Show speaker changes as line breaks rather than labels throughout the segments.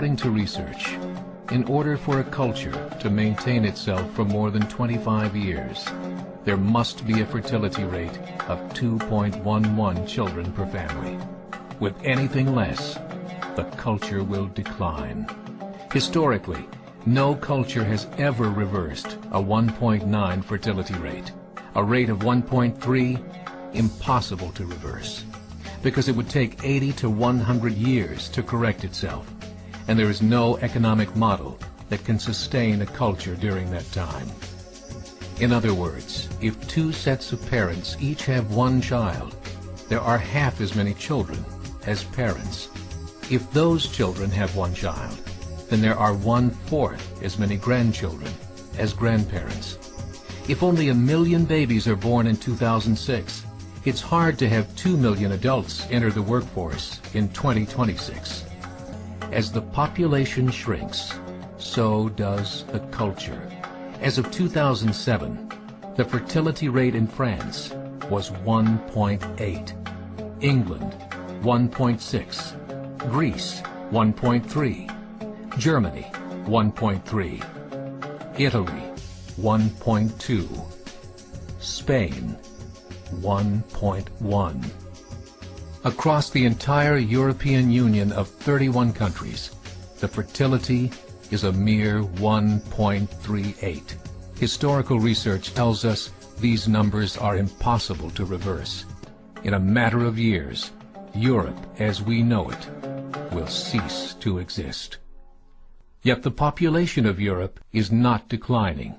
According to research, in order for a culture to maintain itself for more than 25 years, there must be a fertility rate of 2.11 children per family. With anything less, the culture will decline. Historically, no culture has ever reversed a 1.9 fertility rate. A rate of 1.3, impossible to reverse, because it would take 80 to 100 years to correct itself, and there is no economic model that can sustain a culture during that time. In other words, if two sets of parents each have one child, there are half as many children as parents. If those children have one child, then there are 1/4 as many grandchildren as grandparents. If only 1 million babies are born in 2006, it's hard to have 2 million adults enter the workforce in 2026. As the population shrinks, so does the culture. As of 2007, the fertility rate in France was 1.8, England 1.6, Greece 1.3, Germany 1.3, Italy 1.2, Spain 1.1. Across the entire European Union of 31 countries, the fertility is a mere 1.38. Historical research tells us these numbers are impossible to reverse. In a matter of years, Europe as we know it will cease to exist. Yet the population of Europe is not declining.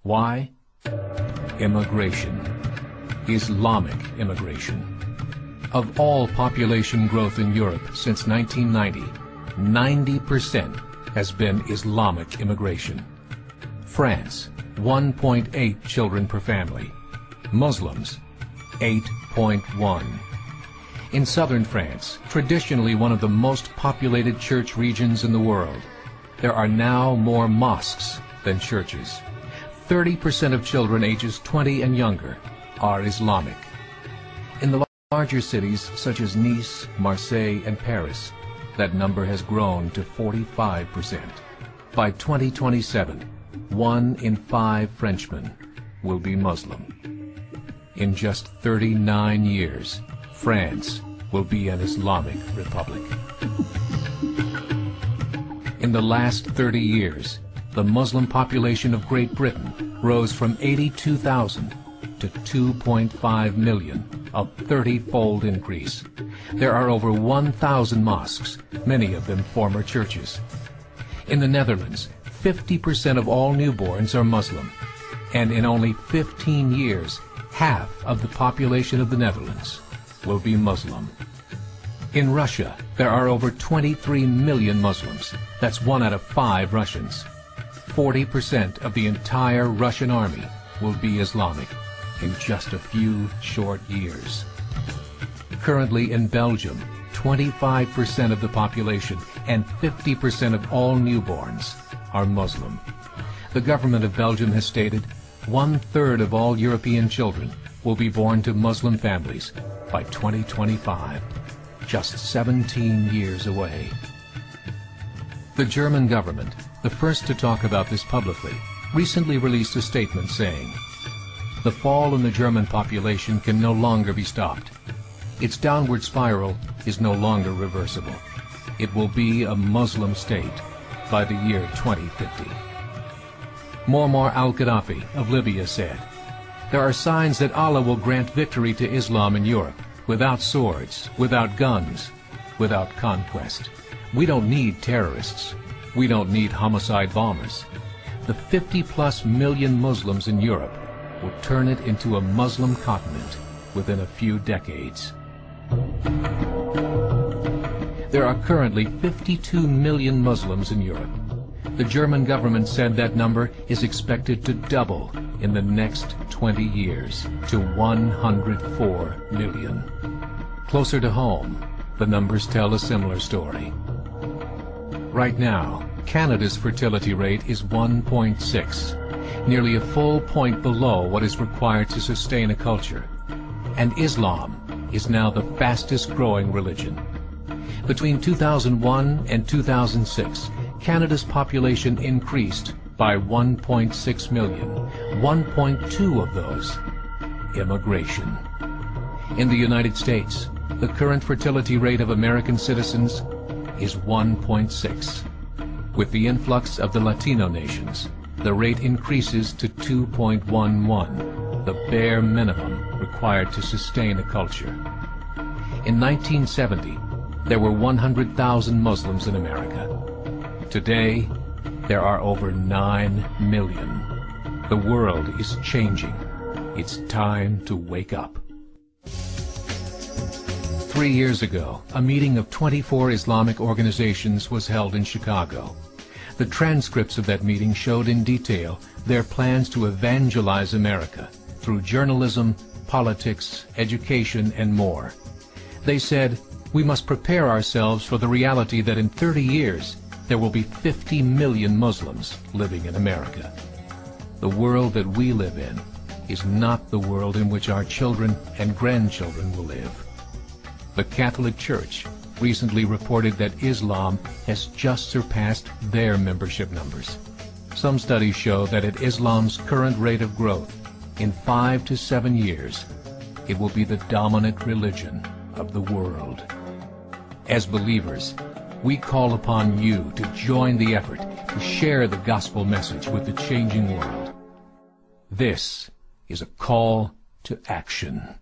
Why? Immigration. Islamic immigration. Of all population growth in Europe since 1990, 90% has been Islamic immigration. France, 1.8 children per family. Muslims, 8.1. In southern France, traditionally one of the most populated church regions in the world, there are now more mosques than churches. 30% of children ages 20 and younger are Islamic. In the larger cities such as Nice, Marseille, and Paris, that number has grown to 45%. By 2027, 1 in 5 Frenchmen will be Muslim. In just 39 years, France will be an Islamic republic. In the last 30 years, the Muslim population of Great Britain rose from 82,000 to 2.5 million, a 30-fold increase. There are over 1,000 mosques, many of them former churches. In the Netherlands, 50% of all newborns are Muslim, and in only 15 years, half of the population of the Netherlands will be Muslim. In Russia, there are over 23 million Muslims. That's 1 out of 5 Russians. 40% of the entire Russian army will be Islamic in just a few short years. Currently in Belgium, 25% of the population and 50% of all newborns are Muslim. The government of Belgium has stated 1/3 of all European children will be born to Muslim families by 2025, just 17 years away. The German government, the first to talk about this publicly, recently released a statement saying, "The fall in the German population can no longer be stopped. Its downward spiral is no longer reversible. It will be a Muslim state by the year 2050. Muammar al-Gaddafi of Libya said, "There are signs that Allah will grant victory to Islam in Europe, without swords, without guns, without conquest. We don't need terrorists. We don't need homicide bombers. The 50+ million Muslims in Europe will turn it into a Muslim continent within a few decades." There are currently 52 million Muslims in Europe. The German government said that number is expected to double in the next 20 years to 104 million. Closer to home, the numbers tell a similar story. Right now, Canada's fertility rate is 1.6, nearly a full point below what is required to sustain a culture. And Islam is now the fastest growing religion. Between 2001 and 2006, Canada's population increased by 1.6 million, 1.2 of those immigration. In the United States, the current fertility rate of American citizens is 1.6. With the influx of the Latino nations, the rate increases to 2.11, the bare minimum required to sustain a culture. In 1970, there were 100,000 Muslims in America. Today, there are over 9 million. The world is changing. It's time to wake up. 3 years ago, a meeting of 24 Islamic organizations was held in Chicago. The transcripts of that meeting showed in detail their plans to evangelize America through journalism, politics, education, and more. They said, we must prepare ourselves for the reality that in 30 years, there will be 50 million Muslims living in America. The world that we live in is not the world in which our children and grandchildren will live. The Catholic Church recently reported that Islam has just surpassed their membership numbers. Some studies show that at Islam's current rate of growth, in 5 to 7 years, it will be the dominant religion of the world. As believers, we call upon you to join the effort to share the gospel message with the changing world. This is a call to action.